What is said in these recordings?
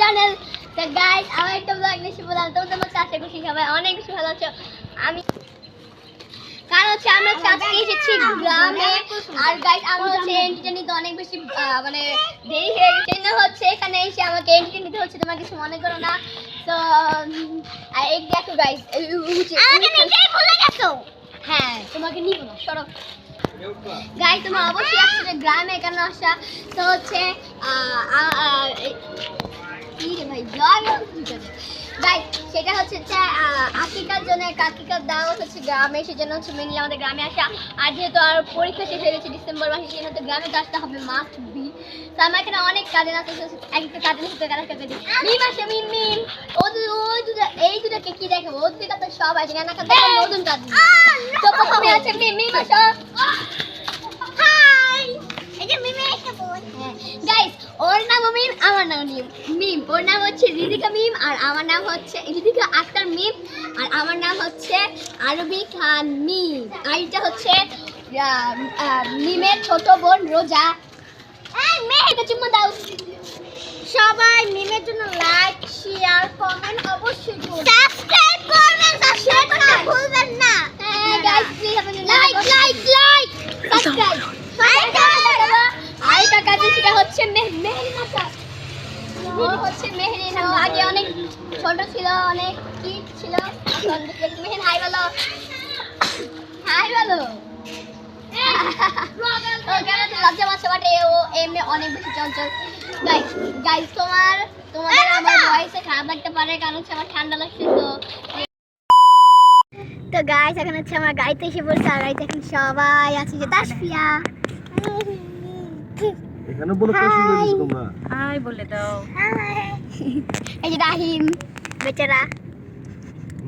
Channel. তো guys আমার একটা ব্লগ নিয়ে বললাম তো তোমার আশা করছি সবাই অনেক বেশি ভালো আছো। আমি কারণ হচ্ছে আমরা আজকে এসেছি গ্রামে আর গাইস আমার হচ্ছে এন্ট্রিটা নিতে অনেক বেশি মানে দেরি হয়ে গেছে না হচ্ছে এখানে এসে আমাকে এন্ট্রি নিতে হচ্ছে তোমরা কিছু মনে করো না। তো এই দেখো গাইস আমাকে নিজেই ভুলে গেছো। হ্যাঁ তোমাকে নিব না সরো গাইস তোমরা অবশ্যই আসলে গ্রামে কেন আসা তো হচ্ছে ভাই গাইস সেটা হচ্ছে আকিকার জন্য কাকিকার দাওয়াত হচ্ছে গ্রামে সেজন্য হচ্ছে মেনলি আমাদের গ্রামে আসা আর যেহেতু আর পরীক্ষা শেষ হয়ে গেছে ডিসেম্বর মাসে সেজন্য তো গ্রামে তো আসতে হবে মাস্ট বি। তো আমার এখানে অনেক কাজের আছে একটা কাজের সাথে কাজ করতে দিই মিম আসে মিম মিম ওই দুটো এই দুটোকে কি দেখো ওর দিকে তো সব আছে না কাজ নতুন কাজ তো প্রথমে আছে মিম মিম আসো হাই এই যে মিমে একটা বোন গাইস ওর নাম মিম আমার নাম মিম ওর নাম হচ্ছে রিদিকা মিম আর আমার নাম হচ্ছে রিদিকা আক্তার মিম আর আমার নাম হচ্ছে আরবি খান মিম আর এটা হচ্ছে মিমের ছোট বোন রোজা। এই মেয়েটা চুম্মা দাও সবাই মিমের জন্য লাইক শেয়ার কমেন্ট অবশ্যই করুন সাবস্ক্রাইব করবেন সাবস্ক্রাইব করতে ভুলবেন না। হ্যাঁ guys please like like like subscribe আরেকটা কাজ সেটা হচ্ছে মেহেরিনাটা ও হচ্ছে মেহেরিনা আগে অনেক ছোট ছিল অনেক কিট ছিল মেহের হাই বলো হাই বলো ও কেন তো লজ্জা পাচ্ছে বাট ও এমনি অনেক বেশি চঞ্চল। গাইস গাইস তোমাদের আমার ভয়েসে খারাপ লাগতে পারে কারণ হচ্ছে আমার ঠান্ডা লাগছে তো গাইস এখন হচ্ছে আমার গাড়িতে এসে বলছে আর গাড়িতে এখন সবাই আছে যে তাসফিয়া এখানে বলে প্রশ্ন দিছো তোমরা হাই বলে দাও এই যে রাহিম বেচারা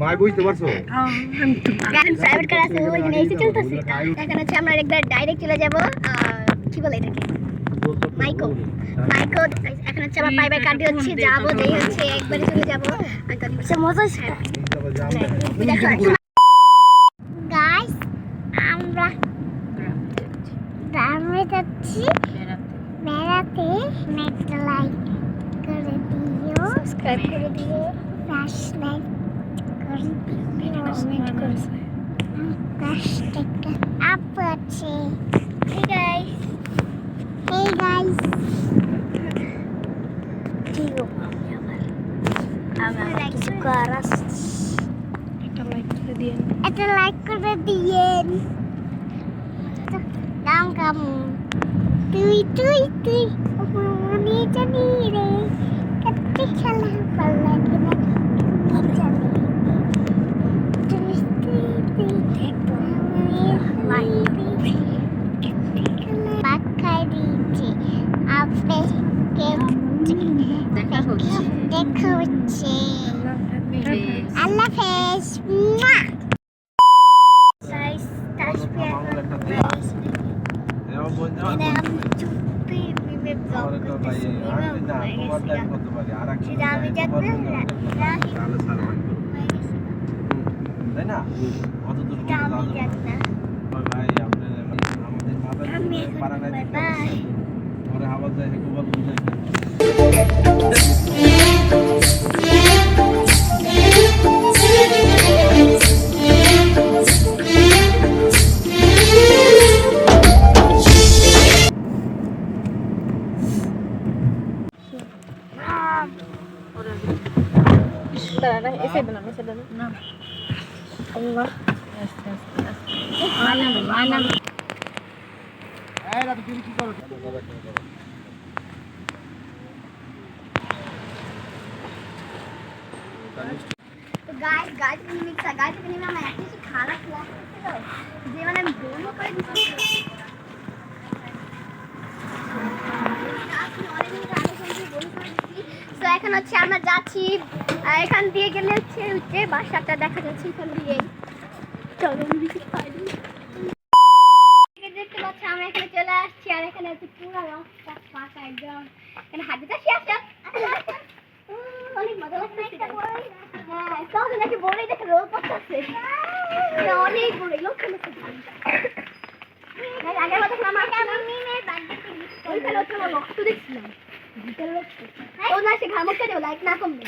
মাই বুঝতে পারছো গান প্রাইভেট কার আছে ওইখানে এসে চলতেছে এখন হচ্ছে আমরা একবার ডাইরেক্ট চলে যাব কি বলে এটাকে মাইকো মাইকো এখন হচ্ছে আমরা প্রাইভেট কার দিয়ে হচ্ছে যাবো যেই হচ্ছে একবারে চলে যাব আর তো হচ্ছে মজা গাইস আমরা গ্রামে যাচ্ছি বেড়াতে একটা লাইক করে দিও সাবস্ক্রাইব করে দিও ফ্ল্যাশ লাইক করে দিও কমেন্ট করে হ্যাশট্যাগটা আপ আছে হে গাইস দিও আমার লাইক করা একটা লাইক করে দিয়েন দাম কাম তুই মনে জানি রে কত খেলা ভালো লাগে না জানি দেখা হচ্ছে আল্লাহ হাফেজ ऐसे बना ना अल्लाह आना এরা তুমি কি করো তো গাইস গাইস মিক্সা গাইস এখানে আমরা একটা কিছু খানা খেলা করতে দাও যে মানে আমি ডেমো করে দিচ্ছি তো এখন হচ্ছে আমরা যাচ্ছি এখান দিয়ে গেলে হচ্ছে বাসাটা দেখা যাচ্ছে এখান দিয়ে চলো দেখতে পাচ্ছি আমরা এখানে চলে আসছি আর এখানে হচ্ছে পুরো রাস্তা ফাঁকা একদম এখানে হাজিটা শেষ অনেক মজা লাগছে হ্যাঁ তাহলে নাকি বড়ই দেখে রোল করতেছে অনেক বড় লক্ষ আগের কথা আমার ওইখানে হচ্ছে রক্ত দেখছিলাম ও না সে ঘামকে দেও লাইক না কমবে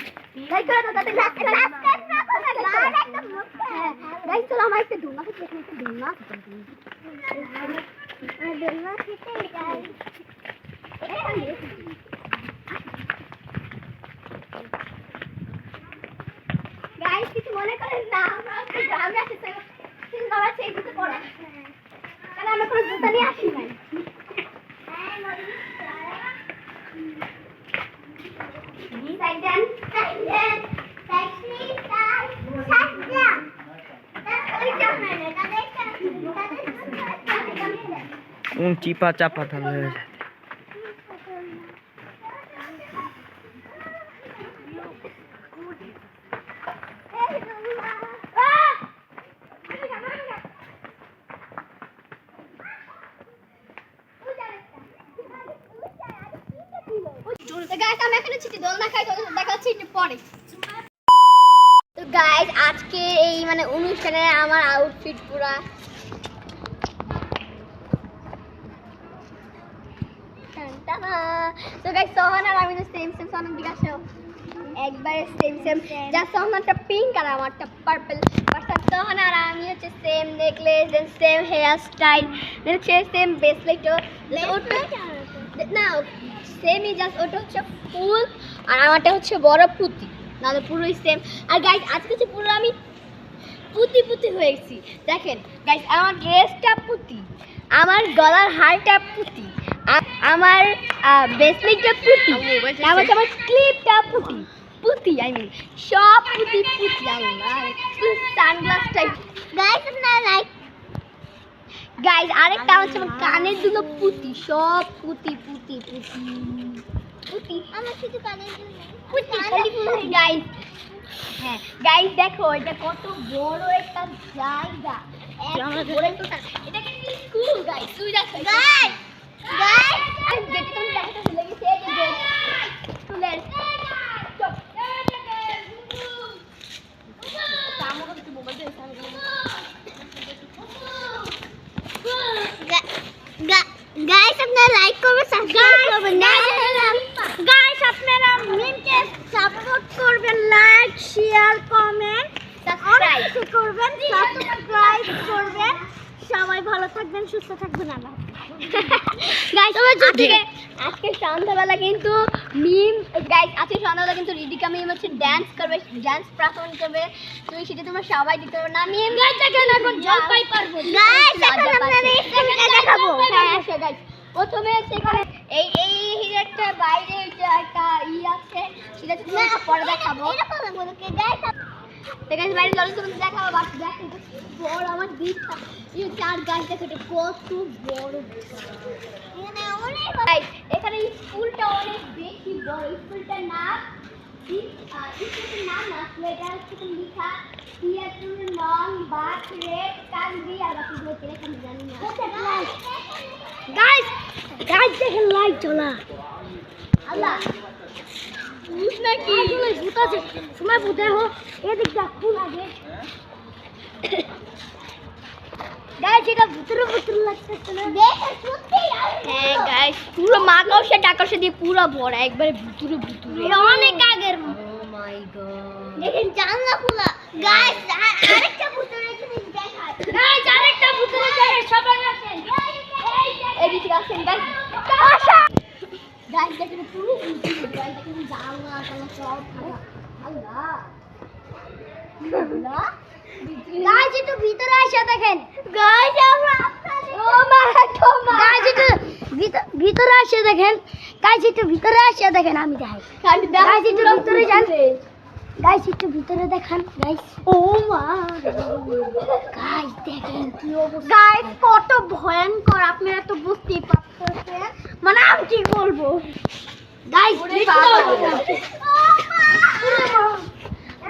লাইক করে দাও তাতে সাবস্ক্রাইব না করলে একদম হ্যাঁ গাইস চলো আমার একটা দোলনা খেতে একটু দোলনা খেতে দোলনা খেতে গাইস গাইস কিছু মনে করেন না আমরা আসতে তিন বাবা সেই জুতো পরা কারণ আমরা কোনো জুতো নিয়ে আসি নাই চিপা চাপা তাহলে হয়ে যায়। তো গাইস আজকে এই মানে অনুষ্ঠানে আমার আউটফিট পুরা তো গাইস সোহান আর আমি তো সেম সোহান দিকে আসো একবারে সেম জাস্ট সোহানটা পিঙ্ক আর আমারটা পার্পল অর্থাৎ সোহান আর আমি হচ্ছে same necklace then same here style দেন হচ্ছে সেম ব্রেসলেটও না সেমই জাস্ট ওটা হচ্ছে ফুল আর আমারটা হচ্ছে বড় পুঁতি নাহলে পুরোই সেম আর গাইস আজকে হচ্ছে পুরো আমি পুঁতি হয়ে গেছি দেখেন গাইস আমার ড্রেসটা পুঁতি আমার গলার হারটা পুঁতি আমার ব্রেসলেটটা পুঁতি আমার ক্লিপটা পুঁতি আই মিন সব পুঁতি আল্লাহ সানগ্লাসটা গাইস আপনারা লাইক গাইস আরেকটা হচ্ছে আমার কানের দুটো পুঁতি সব পুঁতি আমার শুধু কানের পুঁতি গাইস হ্যাঁ গাইস দেখো এটা কত বড় একটা জায়গা এটা কি স্কুল গাইস তুই দেখো গাইস আমি যেটা তুমি দেখাতে ভুলে গেছি এই যে স্কুলের গাইস আপনারা লাইক করবেন সাবস্ক্রাইব করবেন গাইস আপনারা মিমকে সাপোর্ট করবেন লাইক শেয়ার কমেন্ট সাবস্ক্রাইব করবেন সাবস্ক্রাইব করবেন সবাই ভালো থাকবেন সুস্থ থাকবেন আল্লাহ গাইস আজকে সন্ধ্যাবেলা কিন্তু মিম গাইস আজকে সন্ধ্যাবেলা কিন্তু রিদিকা মিম হচ্ছে ডান্স পারফর্ম করবে তো সেটা তোমরা সবাই দিতে পারো না মিম গাইস দেখেন এখন জলপাই পারবো গাইস এখন আপনাদের স্টেজে দেখাবো হ্যাঁ গাইস প্রথমে সেখানে এই হিরেরটা বাইরে যে একটা আছে সেটা তোমাকে পরে দেখাবো এটা কথা বলো কে গাইস গাইস বাইরে চলো তুমি দেখাবো বাস দেখো বড় আমার দিকটা এই চার গাছ দেখো এটা কত বড় এখানে অনেক গাইস এখানে স্কুলটা অনেক বেশি বড় স্কুলটার নাম স্কুলটার নাম না এটা হচ্ছে লেখা থিয়েটার লং বাট রেড কান্দি আর বাকিগুলো এখানে জানি না গাইস দেখেন লাইট জ্বলা আল্লাহ ভূত নাকি ভূত আছে সময় ভূত দেখো এদিক দেখো লাগে গাইস এটা ভূতের লাগতেছে না দেখো সত্যি হ্যাঁ গাইস পুরো মাকাউসে টাকাউসে দিয়ে পুরো ভরা একবারে ভূতুরে এটা অনেক আগের ও মাই গড দেখেন জানলা খোলা গাইস আরেকটা ভূতের জিনিস দেখায় গাইস আরেকটা ভূতের জায়গা সবাই আসেন এদিকে আসেন গাইস আশা গাইস দেখেন পুরো ভূতুরে গাইস দেখেন জানলা সব আল্লাহ আল্লাহ গাইস একটু ভিতরে আসা দেখেন গাইস আমরা ও মা গাইস একটু ভিতরে আসা দেখেন গাইস একটু ভিতরে আসা দেখেন আমি দেখাই গাইস একটু ভিতরে যান গাইস একটু ভিতরে দেখান গাইস ও মা গাইস দেখেন কি অবস্থা গাইস কত ভয়ঙ্কর আপনারা তো বুঝতেই পারতেছেন মানে আমি কি বলবো গাইস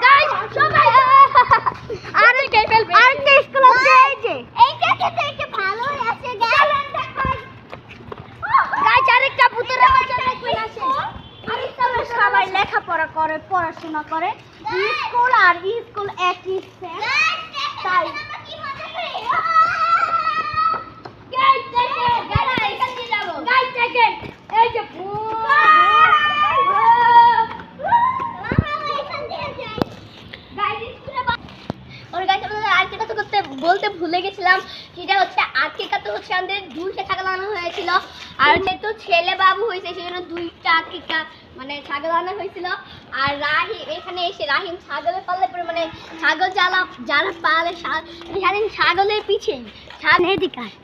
গাইস সবাই আরেকটা স্কুল আছে এই যে এইটা ভালো আছে গাইস আরেকটা ভূতের বাচ্চা দেখবেন আসে সবাই লেখাপড়া করে পড়াশোনা করে স্কুল আর স্কুল একই তাই গাইস দেখেন এই যে আজকে তো হচ্ছে আমাদের 2টা ছাগল আনা হয়েছিল, আর যেহেতু ছেলে বাবু হয়েছে সেজন্য 2টা আকিকা মানে ছাগল আনা হয়েছিল। আর রাহিম এখানে এসে রাহিম ছাগলের পাল্লে পরে মানে ছাগল যারা পালে জানেন ছাগলের পিছে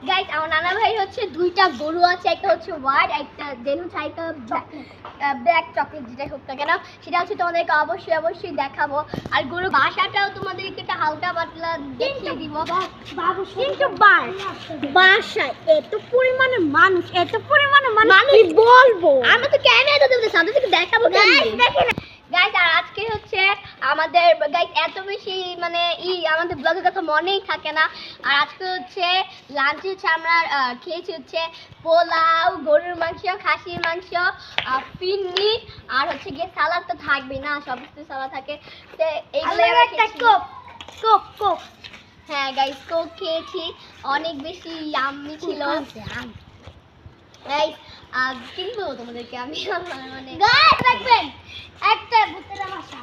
গাইস আমার নানা ভাই হচ্ছে 2টা গরু আছে, একটা হচ্ছে হোয়াইট, একটা দেন হচ্ছে একটা ব্ল্যাক চকলেট, যেটা হোক না কেন সেটা হচ্ছে তোমাদেরকে অবশ্যই দেখাবো। আর গরু বাসাটাও তোমাদেরকে একটা হালকা পাতলা দেখিয়ে দিব। কিন্তু বাসায় এত পরিমাণে মানুষ কি বলবো, আমরা তো ক্যামেরাতে দেবো, সামনে থেকে দেখাবো দেখেন গাইস। আর আজকে হচ্ছে আমাদের গাইস এত বেশি মানে আমাদের ব্লগের কথা মনেই থাকে না। আর আজকে হচ্ছে লাঞ্চে হচ্ছে আমরা খেয়েছি হচ্ছে পোলাও, গরুর মাংস, খাসির মাংস, ফিন্নি, আর হচ্ছে গিয়ে সালাদ তো থাকবেই না, সব কিছু সালাদ থাকে। তো এইগুলো কোক হ্যাঁ গাইস কোক খেয়েছি, অনেক বেশি ইয়াম্মি ছিল গাইস। কিনবো তোমাদেরকে আমি মানে গাইস দেখবেন একটা ভূতের বাসা,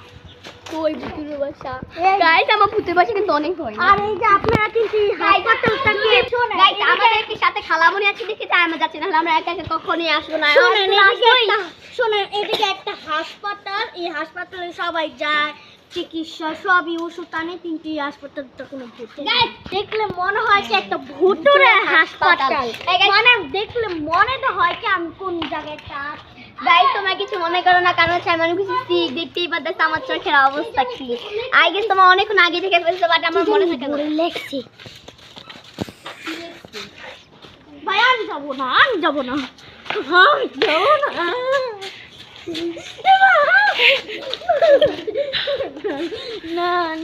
কই ভূতের বাসা গাইস, আমার ভূতের বাসা কিন্তু অনেক ভয়। আর এই যে আপনারা কিন্তু হাসপাতালটাকে শুনেন, গাইস আমাদের সাথে খালামণি আছে দেখে তাই আমরা যাচ্ছি, নাহলে আমরা একা একা কখনোই আসবো না। শুনেন এদিকে একটা হাসপাতাল, এই হাসপাতালে সবাই যায়, চিকিৎসা সবই ওষুধ আনে, কিন্তু এই হাসপাতালটা কোনো ভূত দেখলে মনে হয় কি একটা ভুতুরে হাসপাতাল, মানে দেখলে মনে তো হয় কি আমি কোন জায়গায় গাইস তোমরা কিছু মনে করো না, কারণ হচ্ছে আমি অনেক কিছু দেখতেই পাচ্ছি, আমার চোখের অবস্থা কি। আই গেস তোমরা অনেকক্ষণ আগে থেকে ফেলছো, বাট আমার মনে থাকে না। লেখছি ভাই আমি যাবো না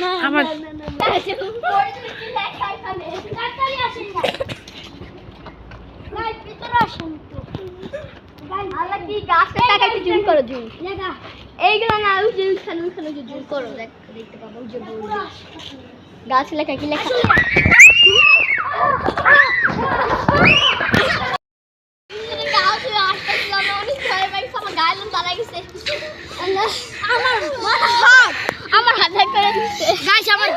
না আমার তাড়াতাড়ি আসেন গাইস, ভিতরে আসেন তো আল্লাহ কি গাছের টাকা একটু জুম করো, জুম লেখা এইগুলো না ওই যে ওখানে যে জুম করো, দেখতে পাবো ওই যে গাছ লেখা কি লেখা। আমার হাত করে দিচ্ছে গাইস, আমার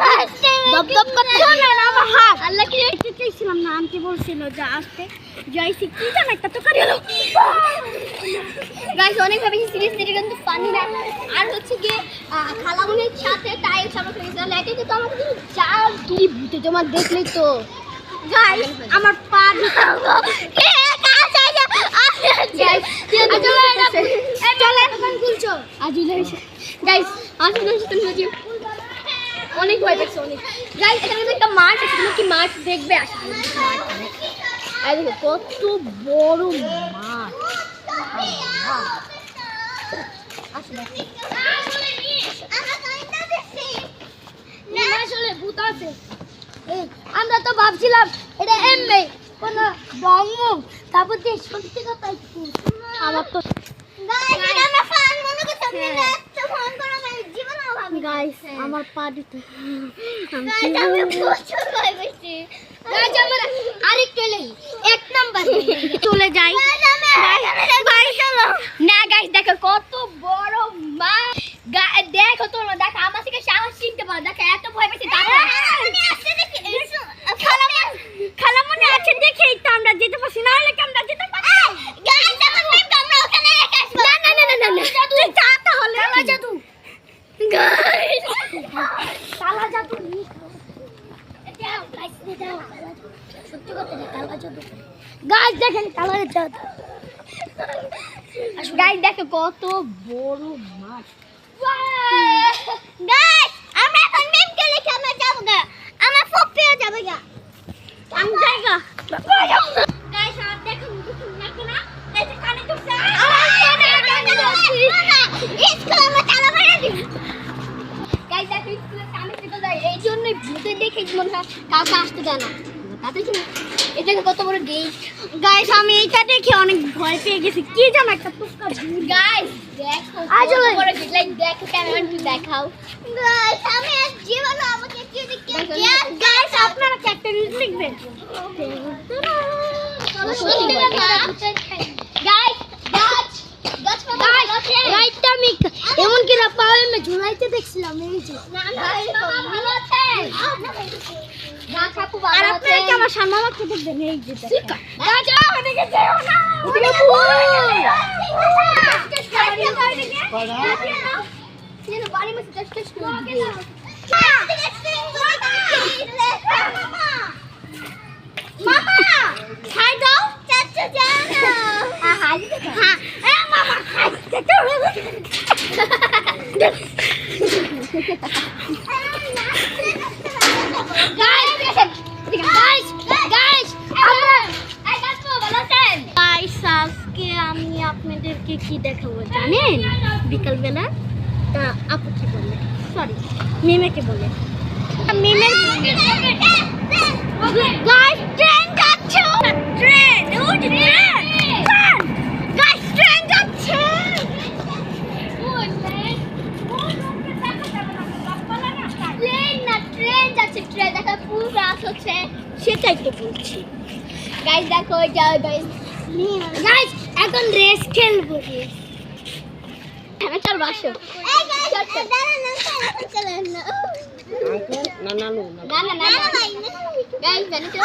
দপ করতে শুনেন, আমার হাত আল্লাহ কি চাইছিলাম না, আনতে বলছিল যে আসতে যাইছি, কি জানো একটা তো করে এলো গাইস অনেক ভাবে সিরিয়াস থেকে কিন্তু পানি না। আর হচ্ছে গিয়ে খালামুনির সাথে তাই আমরা খেয়েছিলাম, এটাই তো আমাকে যা কি ভূতে তোমার দেখলেই তো গাইস আমার পা অনেক ভয় পাচ্ছে অনেক। গাইস এখানে একটা মাছ আছে, তুমি কি মাছ দেখবে? আর দেখো কত বড় মাছ, আসলে ভূত আছে। আমরা তো ভাবছিলাম এটা এমনি কোন বঙ্গ, তারপর দিয়ে সত্যি কথা আমার তো গাইস আমার পা দিতে আরেকটু এক নাম্বার চলে যাই না গাইস দেখো কত বড় মাছ, দেখো তোমরা দেখো আমার থেকে সাহস চিনতে পারো, দেখো এত ভয় পেয়েছি। খালামনে আছে দেখেই তো আমরা যেতে পারছি, না হলে আমরা যেতে পারছি তুই যা তাহলে জাদু কালা জাদু সত্যি কথা কালা জাদু গাছ দেখেন কালা জাদু গাইস দেখো কত বড় মাছ। গাইস আমরা এখন মেমকে লিখে আমরা যাব না, আমার ফপিও যাবে গা, আমি যাইগা গাইস আর দেখুন নাকি না এই যে কানে তো গাইস দেখো স্কুলের সামনে থেকে যায়, এই জন্যই ভূতে দেখে মনে হয় কাউকে আসতে দেয় না। তাতে কি এটা কত বড় গেট। গাইস আমি এটা দেখে অনেক ভয় পেয়ে গেছি, কি জানো একটা টুকা গাইস দেখো আসলে কত বড় গেট, লাইক দেখো ক্যামেরাম্যান দেখাও। গাইস আমি জীবনে আমাকে কি দেখতে গাইস আপনারা কি একটা রিলস লিখবেন গাইস গাছ রাইটটা আমি এমন কি না পাওয়ে মে ঝুলাইতে দেখছিলাম এই যে ভালো আছেন গাছ আপু আর ভালো আপনারা আছেন কি আমার সামনামাকে দেখবেন এই যে দেখেন। রাজা ওদিকে যেও না ওদিকে ভুল যেন বাড়ি মধ্যে টেস্ট করে দিবে মামা খাই দাও চাচা জানা হাই হ্যাঁ এ মামা খাই গাইস আজকে আমি আপনাদেরকে কি দেখাবো জানেন বিকালবেলা তা আপু কি বলে সরি মিমেকে বলে মিমের গাইস ট্রেন যাচ্ছে ট্রেন ওই ট্রেন গাইস ট্রেন যাচ্ছে ট্রেন দেখা ফুল রাস হচ্ছে সেটাই তো বলছি গাইস দেখো গাইস গাইস এখন রেস খেলবো চল বাসো না না গাইস জানো তো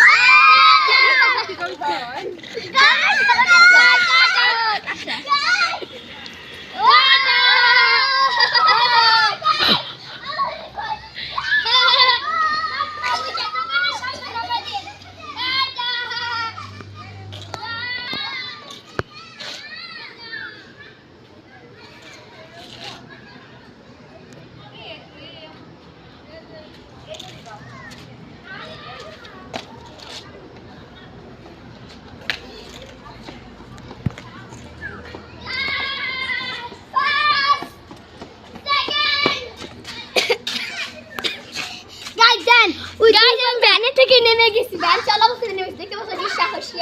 থেকে নেমে গেছি ভ্যান চালাবো থেকে নেমে দেখতে পাচ্ছি কি সাহসী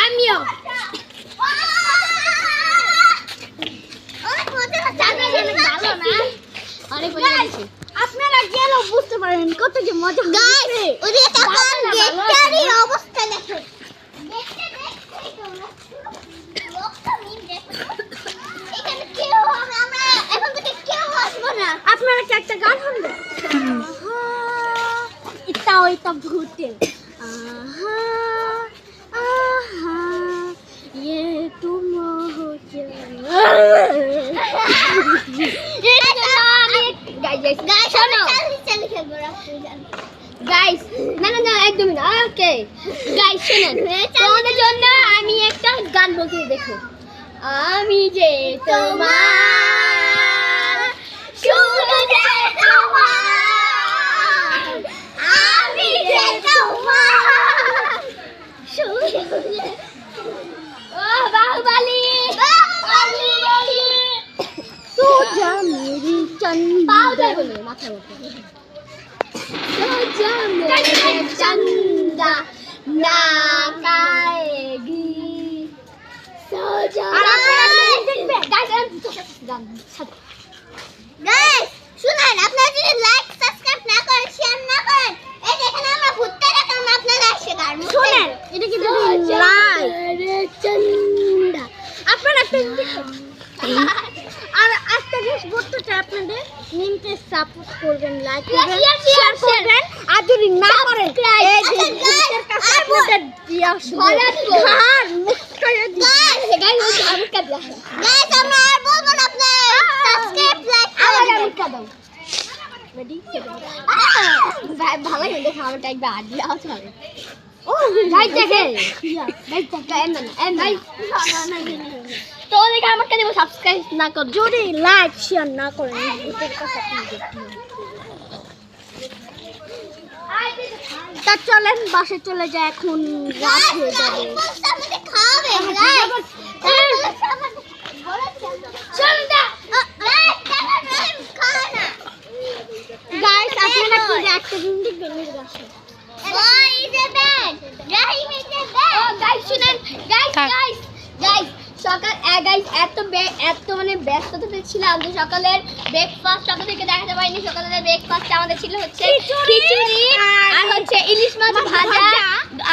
আমিও ভালো না অনেক মজা লাগছে আপনারা গেলেও বুঝতে পারেন কত যে মজা গাইস ওদিকে তাকান গেটটারই অবস্থা দেখো আপনারা কি একটা গান শুনবেন এটা ভূতের আহা আহা ये तुम हो গাইস না একদমই না ওকে গাইস শুনেন তোমাদের জন্য আমি একটা গান বলতে দেখো আমি যে তোমার শুধু যে তোমার আমি যে তোমার শুধু যে ও বাহুবলী तू जा मेरी चंदा পাউডার বলে মাথার মধ্যে चंदा ना काएगी আর আপনারা দেখবেন গাইস শুনেন আপনারা যদি লাইক সাবস্ক্রাইব না করেন শেয়ার না করেন এই দেখেন আমরা ভূতটা রাখলাম আপনারা আসে গান শুনেন এটা কি যদি লাইক चंदा আপনারা আর একটা জিনিস বলতে চাই আপনাদের নিমকে সাপোর্ট করবেন লাইক করবেন শেয়ার করবেন আর যদি না করেন এই যে ভূতের কাছে আপনাদের দিয়া ধরা দিব। আর মুখটায় गाइस আমি কাজ গাইস আমরা আর বলবো না আপনারা সাবস্ক্রাইব লাইক আবার আমি কাজ রেডি ভালো দেখো আমার টাইপ বাদ দিও চলে ও গাইস দেখে গাইস গাইস তো দেখে আমার কাছে সাবস্ক্রাইব না করো যদি লাইক শেয়ার না করেন ভূতের কাছে আপনাদের তা চলেন বাসে চলে যায় এখন রাত হয়ে যাবে গাইস আপনারা কি একটা দিন দেখবেন এর বাসে গাইস শুনেন গাইস সকাল 11 গাইস এত মানে ব্যস্ততাতে ছিলাম যে সকালের ব্রেকফাস্ট আপনাদের থেকে দেখাতে পারিনি। সকালের ব্রেকফাস্ট আমাদের ছিল হচ্ছে খিচুড়ি আর হচ্ছে ইলিশ মাছ ভাজা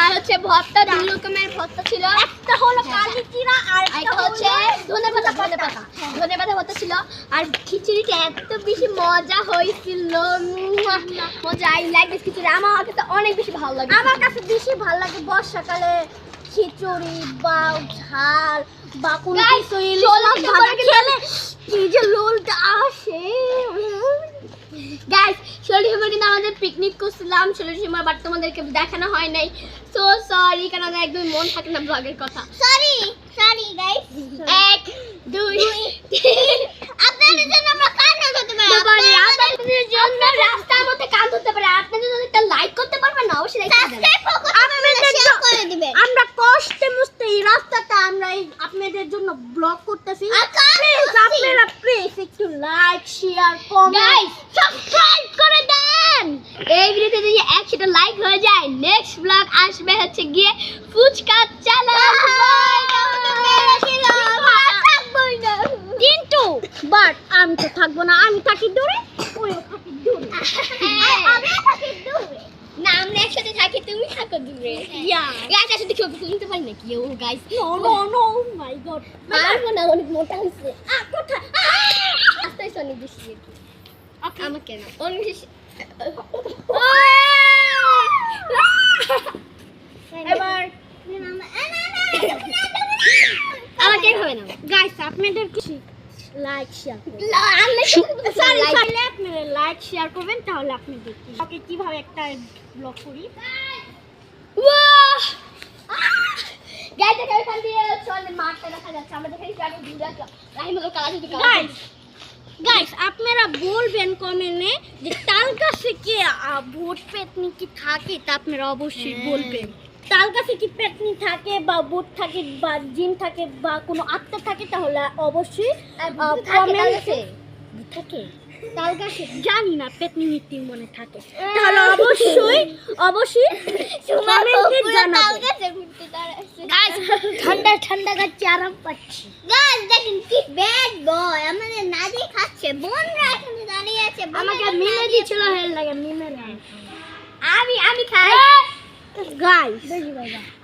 আর হচ্ছে ভর্তা, 2 রকমের ভর্তা ছিল। একটা হলো কালি জিরা আর একটা হচ্ছে ধনেপাতা ভর্তা ছিল। আর খিচুড়িটা এত বেশি মজা হয়েছিল, মজা। আই লাইক দিস খিচুড়ি, আমার কাছে অনেক বেশি ভালো লাগে। আমার কাছে বেশি ভালো লাগে বর্ষাকালে খিচুড়ি বা ঝাল বা কোনো Guys, কিছু ইলিশ ষোলো মাছ ডিসেম্বরে ভাজা খেলে কি যে লোলটা আসে। গাইস 16 ডিসেম্বর কিন্তু আমাদের পিকনিক করছিলাম 16 ডিসেম্বর, বাট তোমাদেরকে দেখানো হয় নাই। সো সরি, কারণ আমার একদম মন থাকে না ব্লগের কথা। Sorry guys. 1 2 3 আপনাদের জন্য আমরা কান্না করতে পারি। আপনাদের জন্য রাস্তার মধ্যে কান ধরতে পারে। আপনাদের যদি একটা লাইক করতে পারবেন না, অবশ্যই লাইক করবেন। শেয়ার করে দিবেন। আমরা কষ্টে মস্তে এই রাস্তাটা আমরা আপনাদের জন্য ব্লগ করতেছি। প্লিজ আপনারা প্লিজ একটু like share comment guys subscribe করে দেন। এই ভিডিওতে যদি 100টা লাইক হয়ে যায়, নেক্সট ব্লগ আসবে হচ্ছে গিয়ে ফুচকা চ্যালেঞ্জ। কিন্তু বাট আমি তো থাকবো না, আমি থাকি দূরে, ওইও থাকি দূরে, আমি থাকি দূরে। না, আমরা একসাথে থাকি, তুমি থাকো দূরে। ইয়া গাইস একসাথে কেউ কিনতে পারি নাকি? ও গাইস নো মাই গড, পারবো না, অনেক মোটা হয়েছে। কোথায় আস্তে আস্তে অনেক বেশি। আমাকে না, অনেক বেশি। এবার আমাকে হবে না। গাইস আপনাদের কি লাইক শেয়ার করবেন। সরি সরি আপনারা লাইক শেয়ার করবেন, তাহলে আপনি দেখবেন ওকে কিভাবে একটা ব্লগ করি। গাইস এখান দিয়ে চলে মাঠটা দেখা যাচ্ছে। আমরা দেখে যাবো দূরে আছে রাহিমুল কালা যদি গাইস আপনারা বলবেন কমেন্টে যে তাল গাছে কি ভূত পেতনি কি থাকে, তা আপনারা অবশ্যই বলবেন। তাল গাছে কি পেতনি থাকে বা ভূত থাকে বা জিন থাকে বা কোনো আত্মা থাকে, তাহলে অবশ্যই কমেন্টে থাকে। তাল গাছে জানি না, পেতনি মিত্তি মনে থাকে, তাহলে অবশ্যই কমেন্টে জানাবেন। গাইস ঠান্ডা গাছে আরাম পাচ্ছি। গাইস দেখেন কি ব্যাড বয় আমাদের নাদি খাচ্ছে, বোনরা এখানে দাঁড়িয়ে আছে। আমাকে মিলে দিছিল, হেল লাগে মিলে না। আমি খাই। গাইস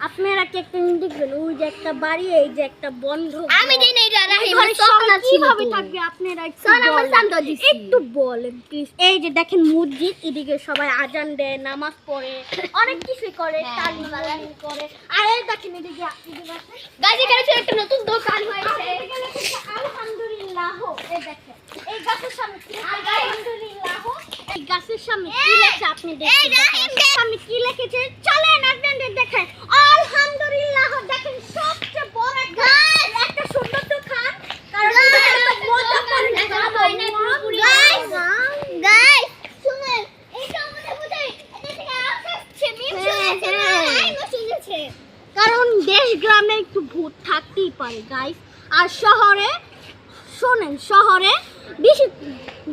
আপনারা কি একটা জিনিস দেখবেন, ওই যে একটা বাড়ি, এই যে একটা বন্ধ। আমি দিই নাই রাহিম ঘরে সকাল ছিল কিভাবে তো। থাকবে আপনারা একটু শোন, আমার বলেন। শান্ত দিছি। একটু বলেন প্লিজ। এই যে দেখেন মসজিদ, এদিকে সবাই আজান দেয়, নামাজ পড়ে, অনেক কিছু করে, হ্যাঁ। তালিম করে। আর এই দেখেন এদিকে গাইস এখানে ছিল একটা নতুন দোকান হয়েছে। আলহামদুলিল্লাহ। এই দেখেন এই গাছের সামনে আলহামদুলিল্লাহ, এই গাছের সামনে কি লেখা আপনি দেখেন, সামনে কি লিখেছে চলেন আপনাদের দেখেন। আলহামদুলিল্লাহ দেখেন সবচেয়ে বড় একটা সুন্দর দোকান। কারণ এটা মজা করে দেখা হয় না পুরোপুরি। গাইস শুনেন, এটা আমাদের বুঝে এটা থেকে আসছে মিম শুনেছে। কারণ দেশ গ্রামে একটু ভূত থাকতেই পারে গাইস। আর শহরে শোনেন, শহরে বেশি